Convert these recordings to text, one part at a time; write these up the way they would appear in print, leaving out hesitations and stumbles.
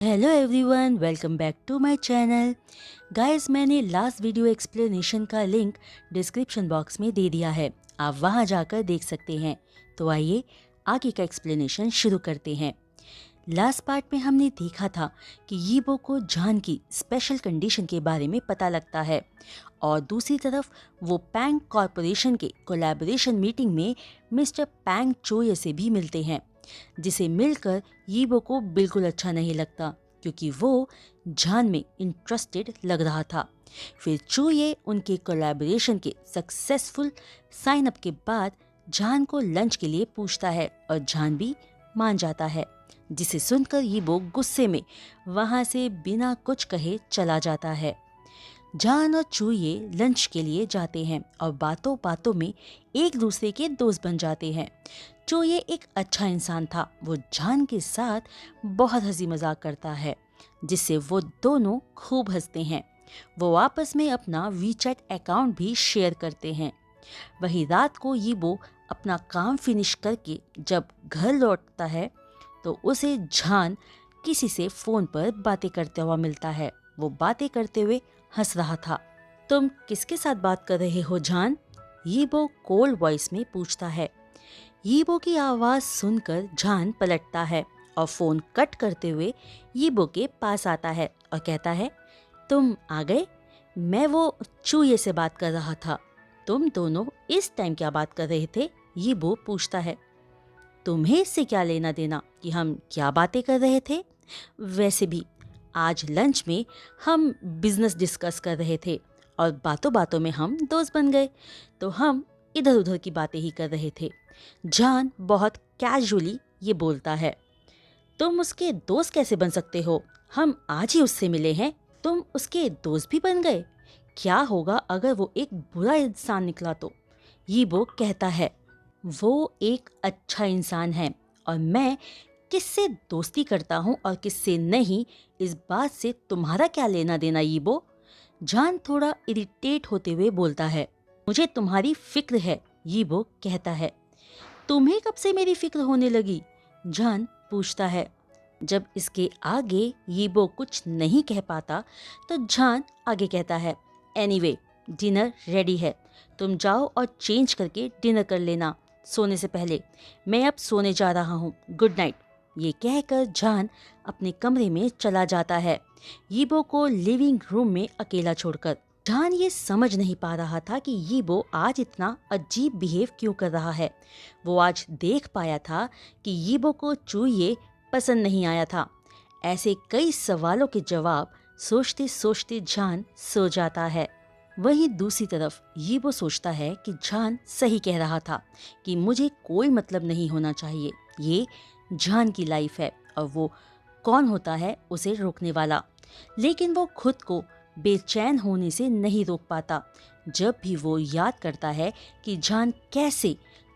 Hello everyone, welcome back to my channel. Guys, मैंने last video explanation का link description box में दे दिया है, आप वहां जाकर देख सकते हैं। तो आइए आगे का एक्सप्लेनेशन शुरू करते हैं। लास्ट पार्ट में हमने देखा था कि यीबो को जान की स्पेशल कंडीशन के बारे में पता लगता है और दूसरी तरफ वो पैंग कॉरपोरेशन के कोलैबोरेशन मीटिंग में मिस्टर पैंग चोये से भी मिलते हैं, जिसे मिलकर यीबो को बिल्कुल अच्छा नहीं लगता क्योंकि वो जान में इंटरेस्टेड लग रहा था। फिर चोये उनके कोलैबोरेशन के सक्सेसफुल साइन अप के बाद जान को लंच के लिए पूछता है और जान भी मान जाता है, जिसे सुनकर यीबो गुस्से में वहां से बिना कुछ कहे चला जाता है। जान और चूये लंच के लिए जाते हैं और बातों बातों में एक दूसरे के दोस्त बन जाते हैं। चूये एक अच्छा इंसान था, वो जान के साथ बहुत हंसी मजाक करता है, जिससे वो दोनों खूब हंसते हैं। वो आपस में अपना वीचैट अकाउंट भी शेयर करते हैं। वही रात को यीबो अपना काम फिनिश करके जब घर लौटता है तो उसे जान किसी से फोन पर बातें करते हुआ मिलता है। वो बातें करते हुए हंस रहा था। तुम किसके साथ बात कर रहे हो जान? यीबो कोल्ड वॉइस में पूछता है। यीबो की आवाज सुनकर जान पलटता है और फोन कट करते हुए यीबो के पास आता है और कहता है, तुम आ गए? मैं वो चूये से बात कर रहा था। तुम दोनों इस टाइम क्या बात कर रहे थे? यीबो पूछता है। तुम्हें इससे क्या लेना देना कि हम क्या बातें कर रहे थे? वैसे भी आज लंच में हम बिजनेस डिस्कस कर रहे थे और बातों बातों में हम दोस्त बन गए, तो हम इधर उधर की बातें ही कर रहे थे। जान बहुत कैजुअली ये बोलता है। तुम उसके दोस्त कैसे बन सकते हो? हम आज ही उससे मिले हैं, तुम उसके दोस्त भी बन गए? क्या होगा अगर वो एक बुरा इंसान निकला तो? यीबो कहता है, वो एक अच्छा इंसान है और मैं किससे दोस्ती करता हूँ और किससे नहीं, इस बात से तुम्हारा क्या लेना देना यीबो? जान थोड़ा इरिटेट होते हुए बोलता है। मुझे तुम्हारी फिक्र है, यीबो कहता है। तुम्हें कब से मेरी फिक्र होने लगी? जान पूछता है। जब इसके आगे यीबो कुछ नहीं कह पाता तो जान आगे कहता है, एनीवे, डिनर रेडी है, तुम जाओ और चेंज करके डिनर कर लेना सोने से पहले। मैं अब सोने जा रहा हूँ, गुड नाइट। ये कहकर जान अपने कमरे में चला जाता है, यीबो को लिविंग रूम में अकेला छोड़कर। जान ये समझ नहीं पा रहा था कि यीबो आज इतना अजीब बिहेव क्यों कर रहा है। वो आज देख पाया था कि यीबो को चूये पसंद नहीं आया था। ऐसे कई सवालों के जवाब सोचते सोचते जान सो जाता है। वहीं दूसरी तरफ यीबो सोचता है कि जान सही कह रहा था कि मुझे कोई मतलब नहीं होना चाहिए, ये जान की लाइफ है और वो कौन होता है उसे रोकने वाला। लेकिन वो खुद को बेचैन होने से नहीं रोक पाता जब भी वो याद करता है कि जान कैसे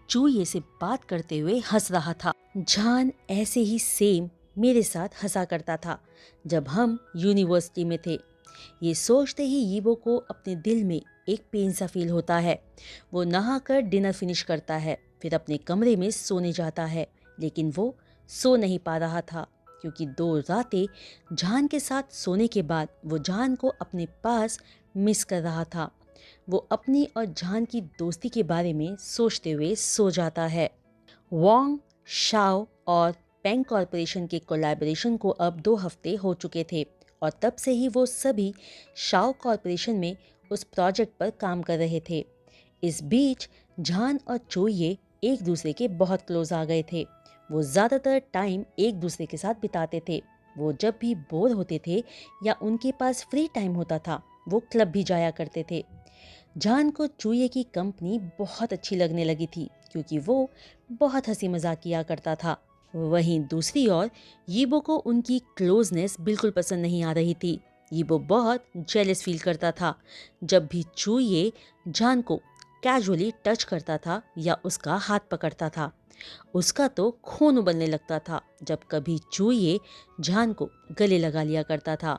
चूये से बात करते हुए हंस रहा था। जान ऐसे ही सेम मेरे साथ हंसा करता था जब हम यूनिवर्सिटी में थे। ये सोचते ही यीबो को अपने दिल में एक पेन सा फील होता है। वो नहाकर डिनर फिनिश करता है, फिर अपने कमरे में सोने जाता है, लेकिन वो सो नहीं पा रहा था क्योंकि 2 रातें जान के साथ सोने के बाद वो जान को अपने पास मिस कर रहा था। वो अपनी और जान की दोस्ती के बारे में सोचते हुए सो जाता है। वोंग, शाओ और पेंग कॉरपोरेशन के कोलैबोरेशन को अब 2 हफ्ते हो चुके थे और तब से ही वो सभी शाओ कॉरपोरेशन में उस प्रोजेक्ट पर काम कर रहे थे। इस बीच जान और चोये एक दूसरे के बहुत क्लोज आ गए थे। वो ज़्यादातर टाइम एक दूसरे के साथ बिताते थे। वो जब भी बोर होते थे या उनके पास फ्री टाइम होता था, वो क्लब भी जाया करते थे। जान को चूये की कंपनी बहुत अच्छी लगने लगी थी क्योंकि वो बहुत हंसी मजाक किया करता था। वहीं दूसरी ओर यीबो को उनकी क्लोजनेस बिल्कुल पसंद नहीं आ रही थी। यीबो बहुत जेलस फील करता था जब भी चूये जान को कैजुअली टच करता था या उसका हाथ पकड़ता था। उसका तो खून उबलने लगता था जब कभी चूये जान को गले लगा लिया करता था,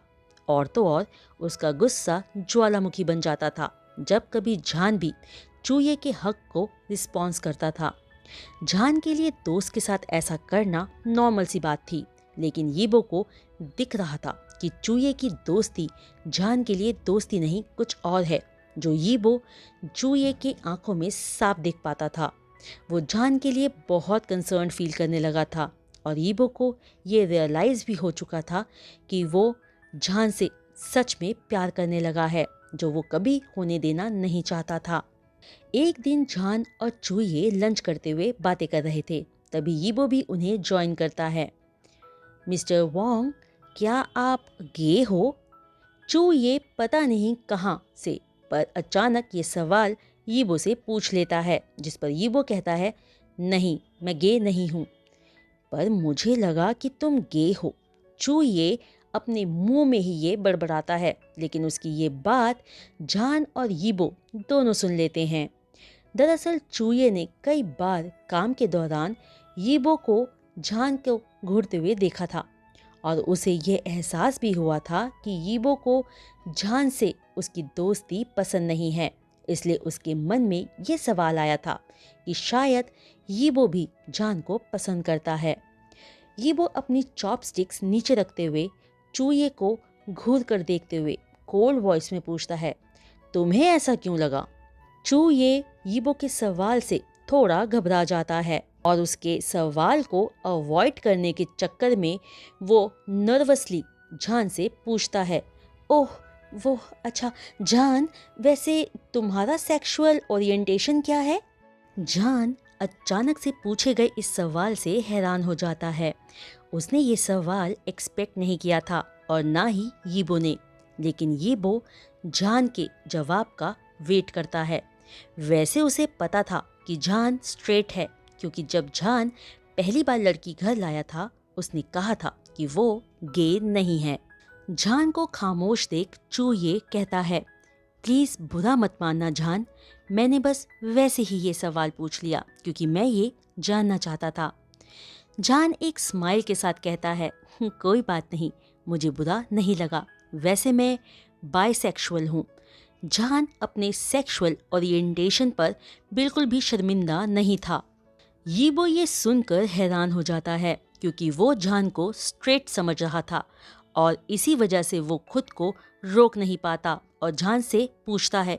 और तो और उसका गुस्सा ज्वालामुखी बन जाता था जब कभी जान भी चूये के हक को रिस्पॉन्स करता था। जान के लिए दोस्त के साथ ऐसा करना नॉर्मल सी बात थी, लेकिन यीबो को दिख रहा था कि चूये की दोस्ती जान के लिए दोस्ती नहीं कुछ और है, जो यीबो चूये की आंखों में साफ देख पाता था। वो जान के लिए बहुत कंसर्न फील करने लगा था और यीबो को ये रियलाइज़ भी हो चुका था कि वो जान से सच में प्यार करने लगा है, जो वो कभी होने देना नहीं चाहता था। एक दिन जान और चूये लंच करते हुए बातें कर रहे थे, तभी यीबो भी उन्हें ज्वाइन करता है। मिस्टर वोंग, क्या आप गे हो? चूये पता नहीं कहाँ से पर अचानक ये सवाल यीबो से पूछ लेता है, जिस पर यीबो कहता है, नहीं, मैं गे नहीं हूँ। पर मुझे लगा कि तुम गे हो। चूये अपने मुंह में ही ये बड़बड़ाता है, लेकिन उसकी ये बात जान और यीबो दोनों सुन लेते हैं। दरअसल चूये ने कई बार काम के दौरान यीबो को जान को घूरते हुए देखा था और उसे ये एहसास भी हुआ था कि यीबो को जान से उसकी दोस्ती पसंद नहीं है। इसलिए उसके मन में ये सवाल आया था कि शायद यीबो भी जान को पसंद करता है। यीबो अपनी चॉपस्टिक्स नीचे रखते हुए चूये को घूर कर देखते हुए कोल्ड वॉइस में पूछता है, तुम्हें ऐसा क्यों लगा? चूये यीबो के सवाल से थोड़ा घबरा जाता है और उसके सवाल को अवॉइड करने के चक्कर में वो नर्वसली जान से पूछता है, ओह वो अच्छा जान, वैसे तुम्हारा सेक्सुअल ओरिएंटेशन क्या है? जान अचानक से पूछे गए इस सवाल से हैरान हो जाता है। उसने ये सवाल एक्सपेक्ट नहीं किया था और ना ही यीबो ने, लेकिन यीबो जान के जवाब का वेट करता है। वैसे उसे पता था कि जान स्ट्रेट है, क्योंकि जब जान पहली बार लड़की घर लाया था उसने कहा था कि वो गे नहीं है। जान को खामोश देख चूये कहता है, प्लीज़ बुरा मत मानना जान, मैंने बस वैसे ही ये सवाल पूछ लिया क्योंकि मैं ये जानना चाहता था। जान एक स्माइल के साथ कहता है, कोई बात नहीं, मुझे बुरा नहीं लगा, वैसे मैं बाइसेक्सुअल हूँ। जान अपने सेक्सुअल ओरिएंटेशन पर बिल्कुल भी शर्मिंदा नहीं था। यीबो ये सुनकर हैरान हो जाता है क्योंकि वो जान को स्ट्रेट समझ रहा था और इसी वजह से वो खुद को रोक नहीं पाता और जान से पूछता है,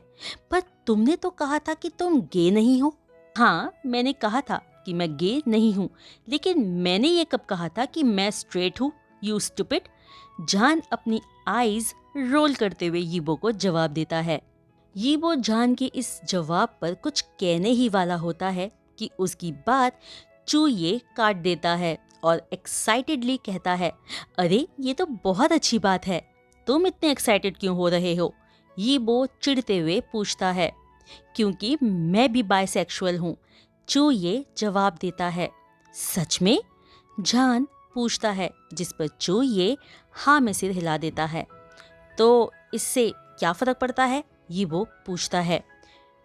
पर तुमने तो कहा था कि तुम गे नहीं हो। हाँ, मैंने कहा था कि मैं गे नहीं हूँ, लेकिन मैंने ये कब कहा था कि मैं स्ट्रेट हूँ, यू स्टूपिड। जान अपनी आईज रोल करते हुए यीबो को जवाब देता है। यीबो जान के इस जवाब पर कुछ कहने ही वाला होता है कि उसकी बात चूये काट देता है और एक्साइटेडली कहता है, अरे ये तो बहुत अच्छी बात है, तुम इतने एक्साइटेड क्यों हो रहे हो? यीबो चिढ़ते हुए पूछता है। क्योंकि मैं भी बाइसेक्सुअल हूँ, चूये जवाब देता है। सच में? जान पूछता है, जिस पर चूये हाँ में सिर हिला देता है। तो इससे क्या फर्क पड़ता है? यीबो पूछता है।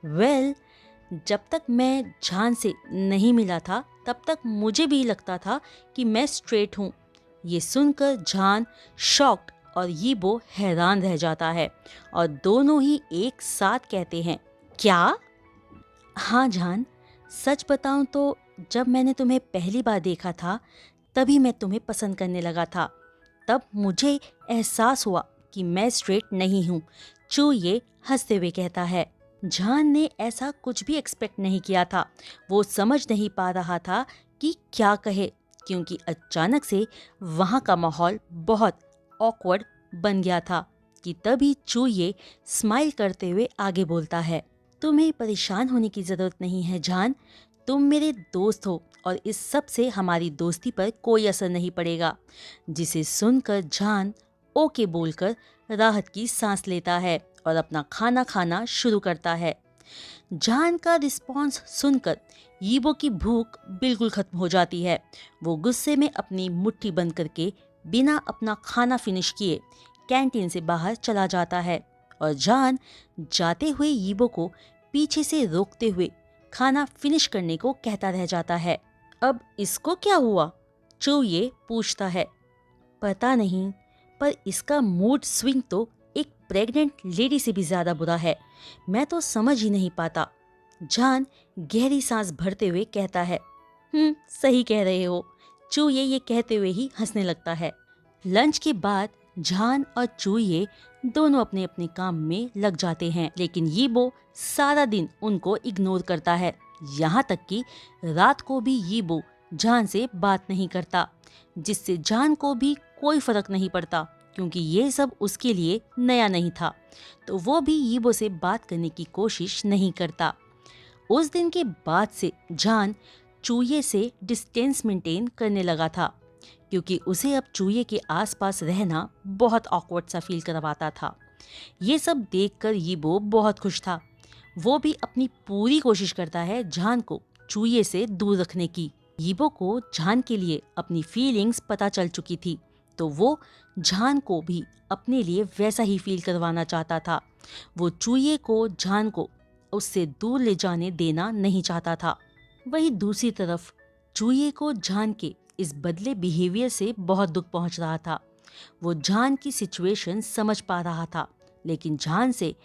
वेल, जब तक मैं जान से नहीं मिला था तब तक मुझे भी लगता था कि मैं स्ट्रेट हूँ। ये सुनकर जान शॉक्ड और यीबो हैरान रह जाता है और दोनों ही एक साथ कहते हैं, क्या? हाँ जान, सच बताऊं तो जब मैंने तुम्हें पहली बार देखा था तभी मैं तुम्हें पसंद करने लगा था। तब मुझे एहसास हुआ कि मैं स्ट्रेट नहीं हूँ, चूये हंसते हुए कहता है। जान ने ऐसा कुछ भी एक्सपेक्ट नहीं किया था। वो समझ नहीं पा रहा था कि क्या कहे, क्योंकि अचानक से वहाँ का माहौल बहुत ऑकवर्ड बन गया था कि तभी चूये स्माइल करते हुए आगे बोलता है, तुम्हें परेशान होने की ज़रूरत नहीं है जान, तुम मेरे दोस्त हो और इस सब से हमारी दोस्ती पर कोई असर नहीं पड़ेगा। जिसे सुनकर जान ओके बोलकर राहत की सांस लेता है और अपना खाना खाना शुरू करता है। जान का रिस्पॉन्स सुनकर यीबो की भूख बिल्कुल खत्म हो जाती है। वो गुस्से में अपनी मुट्ठी बंद करके बिना अपना खाना फिनिश किए कैंटीन से बाहर चला जाता है और जान जाते हुए यीबो को पीछे से रोकते हुए खाना फिनिश करने को कहता रह जाता है। अब इसको क्या हुआ? चूये पूछता है। पता नहीं, पर इसका मूड स्विंग तो एक प्रेग्नेंट लेडी से भी ज्यादा बुरा है। मैं तो समझ ही नहीं पाता। जान गहरी सांस भरते हुए कहता है। सही कह रहे हो, चूये ये कहते हुए ही हंसने लगता है। लंच के बाद झान और चूये दोनों अपने अपने काम में लग जाते हैं, लेकिन यीबो सारा दिन उनको इग्नोर करता है। यहाँ तक कि रात को भी यीबो झान से बात नहीं करता, जिससे झान को भी कोई फर्क नहीं पड़ता क्योंकि ये सब उसके लिए नया नहीं था, तो वो भी यीबो से बात करने की कोशिश नहीं करता। उस दिन के बाद से झान चूये से डिस्टेंस मेंटेन करने लगा था क्योंकि उसे अब चूये के आसपास रहना बहुत ऑकवर्ड सा फील करवाता था। ये सब देखकर यीबो बहुत खुश था। वो भी अपनी पूरी कोशिश करता है झान को चूये से दूर रखने की। यीबो को झान के लिए अपनी फीलिंग्स पता चल चुकी थी, तो वो झान को भी अपने लिए वैसा ही फील करवाना चाहता था। वो चूये को झान को उससे दूर ले जाने देना नहीं चाहता था। वहीं दूसरी तरफ चूये को झान के इस बदले बिहेवियर से बहुत दुख पहुंच रहा था। वो झान की सिचुएशन समझ पा रहा था, लेकिन झान से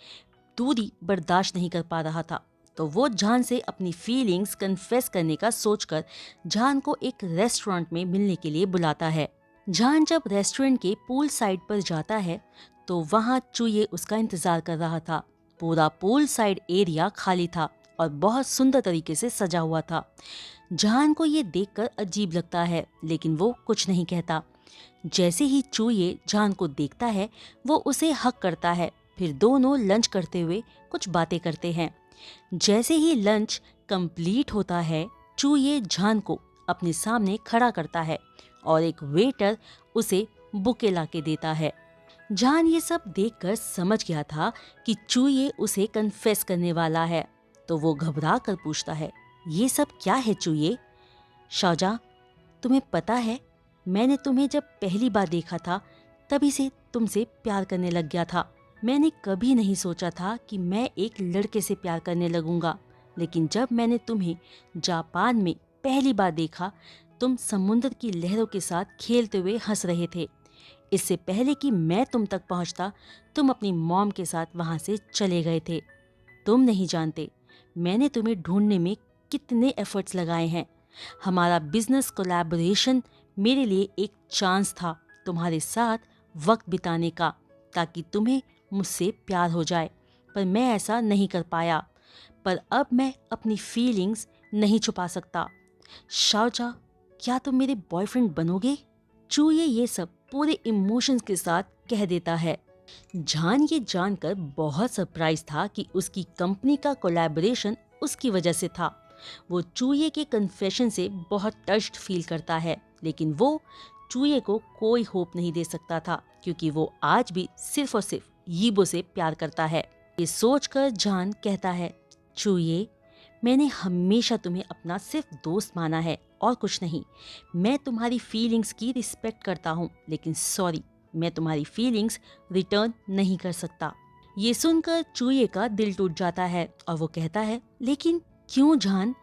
दूरी बर्दाश्त नहीं कर पा रहा था। तो वो झान से अपनी फीलिंग्स कन्फेस करने का सोचकर झान को एक रेस्टोरेंट में मिलने के लिए बुलाता है। झान जब रेस्टोरेंट के पूल साइड पर जाता है तो वहाँ चूये उसका इंतजार कर रहा था। पूरा पूल साइड एरिया खाली था और बहुत सुंदर तरीके से सजा हुआ था। झान को ये देखकर अजीब लगता है, लेकिन वो कुछ नहीं कहता। जैसे ही चूये झान को देखता है वो उसे हक करता है। फिर दोनों लंच करते हुए कुछ बातें करते हैं। जैसे ही लंच कंप्लीट होता है चूये झान को अपने सामने खड़ा करता है और एक वेटर उसे बुके लाके देता है। झान ये सब देखकर समझ गया था कि चूये उसे कन्फेस करने वाला है, तो वो घबरा कर पूछता है, ये सब क्या है चूये? शाओजा, तुम्हें पता है मैंने तुम्हें जब पहली बार देखा था तभी से तुमसे प्यार करने लग गया था। मैंने कभी नहीं सोचा था कि मैं एक लड़के से प्यार करने लगूंगा, लेकिन जब मैंने तुम्हें जापान में पहली बार देखा तुम समुद्र की लहरों के साथ खेलते हुए हंस रहे थे। इससे पहले कि मैं तुम तक पहुंचता तुम अपनी मॉम के साथ वहां से चले गए थे। तुम नहीं जानते मैंने तुम्हें ढूंढने में कितने एफर्ट्स लगाए हैं। हमारा बिजनेस कोलैबोरेशन मेरे लिए एक चांस था तुम्हारे साथ वक्त बिताने का, ताकि तुम्हें मुझसे प्यार हो जाए, पर मैं ऐसा नहीं कर पाया। पर अब मैं अपनी फीलिंग्स नहीं छुपा सकता। शाओजा, क्या तुम मेरे बॉयफ्रेंड बनोगे? चूये ये सब पूरे इमोशंस के साथ कह देता है। झान ये जानकर बहुत सरप्राइज था कि उसकी कंपनी का कोलैबोरेशन उसकी वजह से था। वो चूये के कन्फेशन से बहुत टच्ड फील करता है, लेकिन वो चूये को कोई होप नहीं दे सकता था क्योंकि वो आज भी सिर्फ और सिर्फ यीबो से प्यार करता है। ये सोचकर झान कहता है, चूये, मैंने हमेशा तुम्हें अपना सिर्फ दोस्त माना है और कुछ नहीं। मैं तुम्हारी फीलिंग्स की रिस्पेक्ट करता हूँ, लेकिन सॉरी, मैं तुम्हारी फीलिंग्स रिटर्न नहीं कर सकता। ये सुनकर चूये का दिल टूट जाता है और वो कहता है, लेकिन क्यों झान?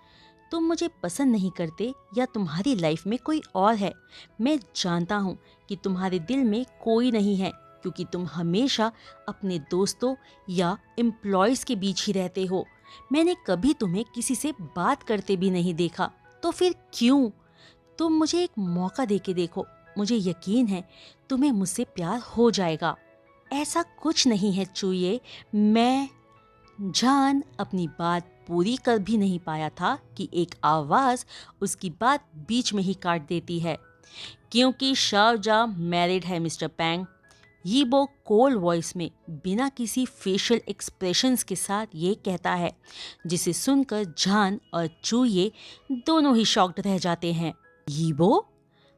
तुम मुझे पसंद नहीं करते या तुम्हारी लाइफ में कोई और है? मैं जानता हूँ कि तुम्हारे दिल में कोई नहीं है क्योंकि तुम हमेशा अपने दोस्तों या एम्प्लॉयज़ के बीच ही रहते हो। मैंने कभी तुम्हें किसी से बात करते भी नहीं देखा, तो फिर क्यों? तुम मुझे एक मौका देके देखो, मुझे यकीन है तुम्हें मुझसे प्यार हो जाएगा। ऐसा कुछ नहीं है चूये, मैं। झान अपनी बात पूरी कर भी नहीं पाया था कि एक आवाज उसकी बात बीच में ही काट देती है, क्योंकि शाओजा मैरिड है मिस्टर पैंग। यीबो कोल्ड वॉइस में बिना किसी फेशियल एक्सप्रेशंस के साथ ये कहता है, जिसे सुनकर झान और चूये दोनों ही शॉक्ड रह जाते हैं। यीबो?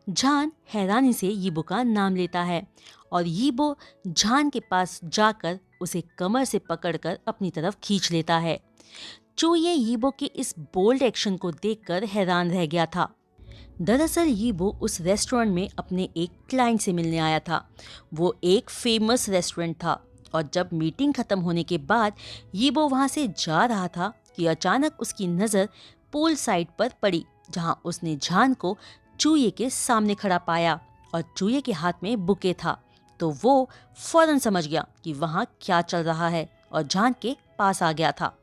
झान हैरानी से यीबो का नाम लेता है और यीबो झान के पास जाकर उसे कमर से पकड़कर अपनी तरफ खींच लेता है। चूये यीबो के इस बोल्ड एक्शन को देखकर हैरान रह गया था। दरअसल यीबो उस रेस्टोरेंट में अपने एक क्लाइंट से मिलने आया था। वो एक फेमस रेस्टोरेंट था और जब मीटिंग खत्म होने के बाद यीबो वहाँ से जा रहा था कि अचानक उसकी नज़र पूल साइड पर पड़ी, जहाँ उसने झान को चूये के सामने खड़ा पाया और चूये के हाथ में बुके था। तो वो फौरन समझ गया कि वहाँ क्या चल रहा है और झान के पास आ गया था।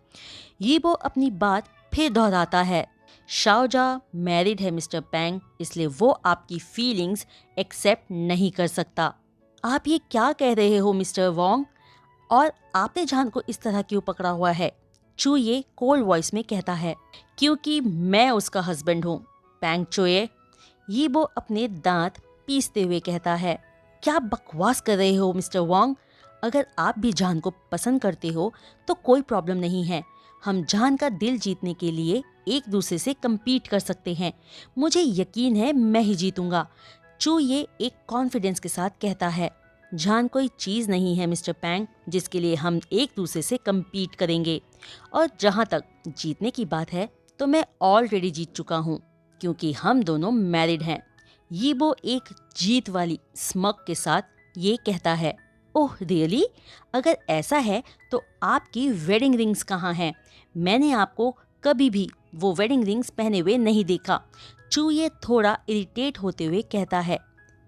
यीबो अपनी बात फिर दोहराता है, शाओजा मैरिड है मिस्टर पैंग, इसलिए वो आपकी फीलिंग्स एक्सेप्ट नहीं कर सकता। आप ये क्या कह रहे हो मिस्टर वोंग? और आपने जान को इस तरह क्यों पकड़ा हुआ है? चूये कोल्ड वॉइस में कहता है। क्योंकि मैं उसका हस्बैंड हूँ पैंग चोए, यीबो अपने दांत पीसते हुए कहता है। क्या बकवास कर रहे हो मिस्टर वोंग? अगर आप भी जान को पसंद करते हो तो कोई प्रॉब्लम नहीं है। हम जान का दिल जीतने के लिए एक दूसरे से कम्पीट कर सकते हैं। मुझे यकीन है मैं ही जीतूंगा, चू ये एक कॉन्फिडेंस के साथ कहता है। जान कोई चीज़ नहीं है मिस्टर पैंग जिसके लिए हम एक दूसरे से कम्पीट करेंगे। और जहाँ तक जीतने की बात है तो मैं ऑलरेडी जीत चुका हूँ क्योंकि हम दोनों मैरिड हैं। यीबो एक जीत वाली स्मग के साथ ये कहता है। Oh really? अगर ऐसा है तो आपकी वेडिंग रिंग्स कहाँ हैं? मैंने आपको कभी भी वो वेडिंग रिंग्स पहने हुए नहीं देखा, चू ये थोड़ा इरिटेट होते हुए कहता है।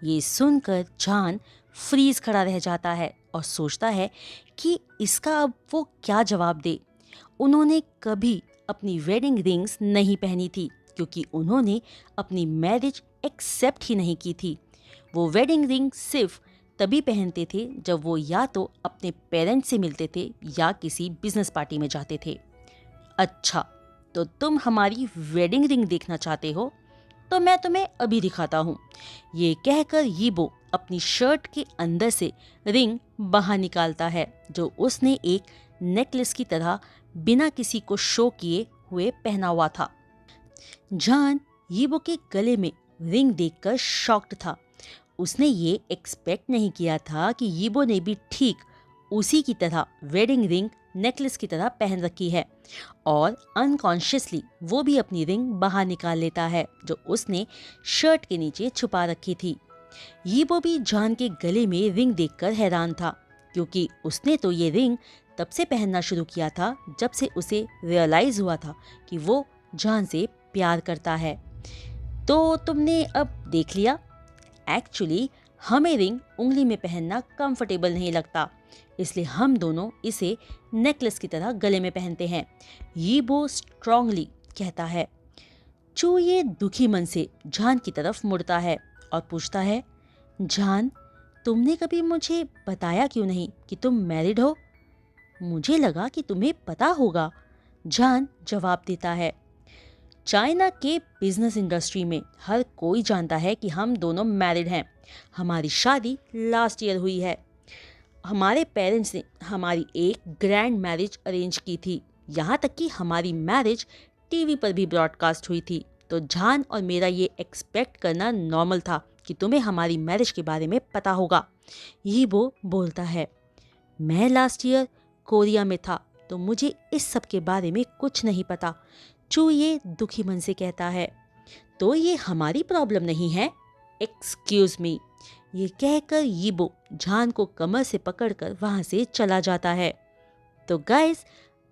ये सुनकर जान फ्रीज खड़ा रह जाता है और सोचता है कि इसका अब वो क्या जवाब दे। उन्होंने कभी अपनी वेडिंग रिंग्स नहीं पहनी थी क्योंकि उन्होंने अपनी मैरिज एक्सेप्ट ही नहीं की थी। वो वेडिंग रिंग सिर्फ तभी पहनते थे जब वो या तो अपने पेरेंट्स से मिलते थे या किसी बिजनेस पार्टी में जाते थे। अच्छा, तो तुम हमारी वेडिंग रिंग देखना चाहते हो? तो मैं तुम्हें अभी दिखाता हूँ। ये कहकर यीबो अपनी शर्ट के अंदर से रिंग बाहर निकालता है जो उसने एक नेकलेस की तरह बिना किसी को शो किए हुए पहना हुआ था। जान यीबो के गले में रिंग देखकर शॉक्ड था। उसने ये एक्सपेक्ट नहीं किया था कि यीबो ने भी ठीक उसी की तरह वेडिंग रिंग नेकलेस की तरह पहन रखी है और अनकॉन्शियसली वो भी अपनी रिंग बाहर निकाल लेता है जो उसने शर्ट के नीचे छुपा रखी थी। यीबो भी जान के गले में रिंग देखकर हैरान था क्योंकि उसने तो ये रिंग तब से पहनना शुरू किया था जब से उसे रियलाइज हुआ था कि वो जान से प्यार करता है। तो तुमने अब देख लिया, एक्चुअली हमें रिंग उंगली में पहनना कंफर्टेबल नहीं लगता, इसलिए हम दोनों इसे नेकलेस की तरह गले में पहनते हैं, यीबो स्ट्रांगली कहता है। चू ये दुखी मन से जान की तरफ मुड़ता है और पूछता है, जान तुमने कभी मुझे बताया क्यों नहीं कि तुम मैरिड हो? मुझे लगा कि तुम्हें पता होगा, जान जवाब देता है। चाइना के बिजनेस इंडस्ट्री में हर कोई जानता है कि हम दोनों मैरिड हैं। हमारी शादी लास्ट ईयर हुई है। हमारे पेरेंट्स ने हमारी एक ग्रैंड मैरिज अरेंज की थी, यहाँ तक कि हमारी मैरिज टीवी पर भी ब्रॉडकास्ट हुई थी। तो जान और मेरा ये एक्सपेक्ट करना नॉर्मल था कि तुम्हें हमारी मैरिज के बारे में पता होगा, यीबो बोलता है। मैं लास्ट ईयर कोरिया में था तो मुझे इस सब के बारे में कुछ नहीं पता, चू ये दुखी मन से कहता है। तो ये हमारी प्रॉब्लम नहीं है, एक्सक्यूज मी। ये कहकर यीबो जान को कमर से पकड़कर वहाँ से चला जाता है। तो गाइस,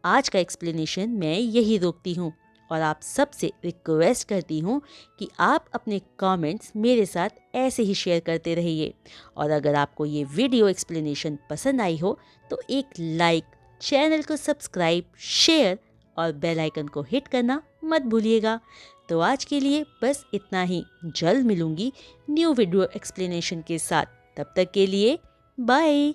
आज का एक्सप्लेनेशन मैं यही रोकती हूँ और आप सबसे रिक्वेस्ट करती हूँ कि आप अपने कमेंट्स मेरे साथ ऐसे ही शेयर करते रहिए। और अगर आपको ये वीडियो एक्सप्लेनेशन पसंद आई हो तो एक लाइक, चैनल को सब्सक्राइब, शेयर और बेल आइकन को हिट करना मत भूलिएगा। तो आज के लिए बस इतना ही। जल्द मिलूंगी न्यू वीडियो एक्सप्लेनेशन के साथ। तब तक के लिए बाय।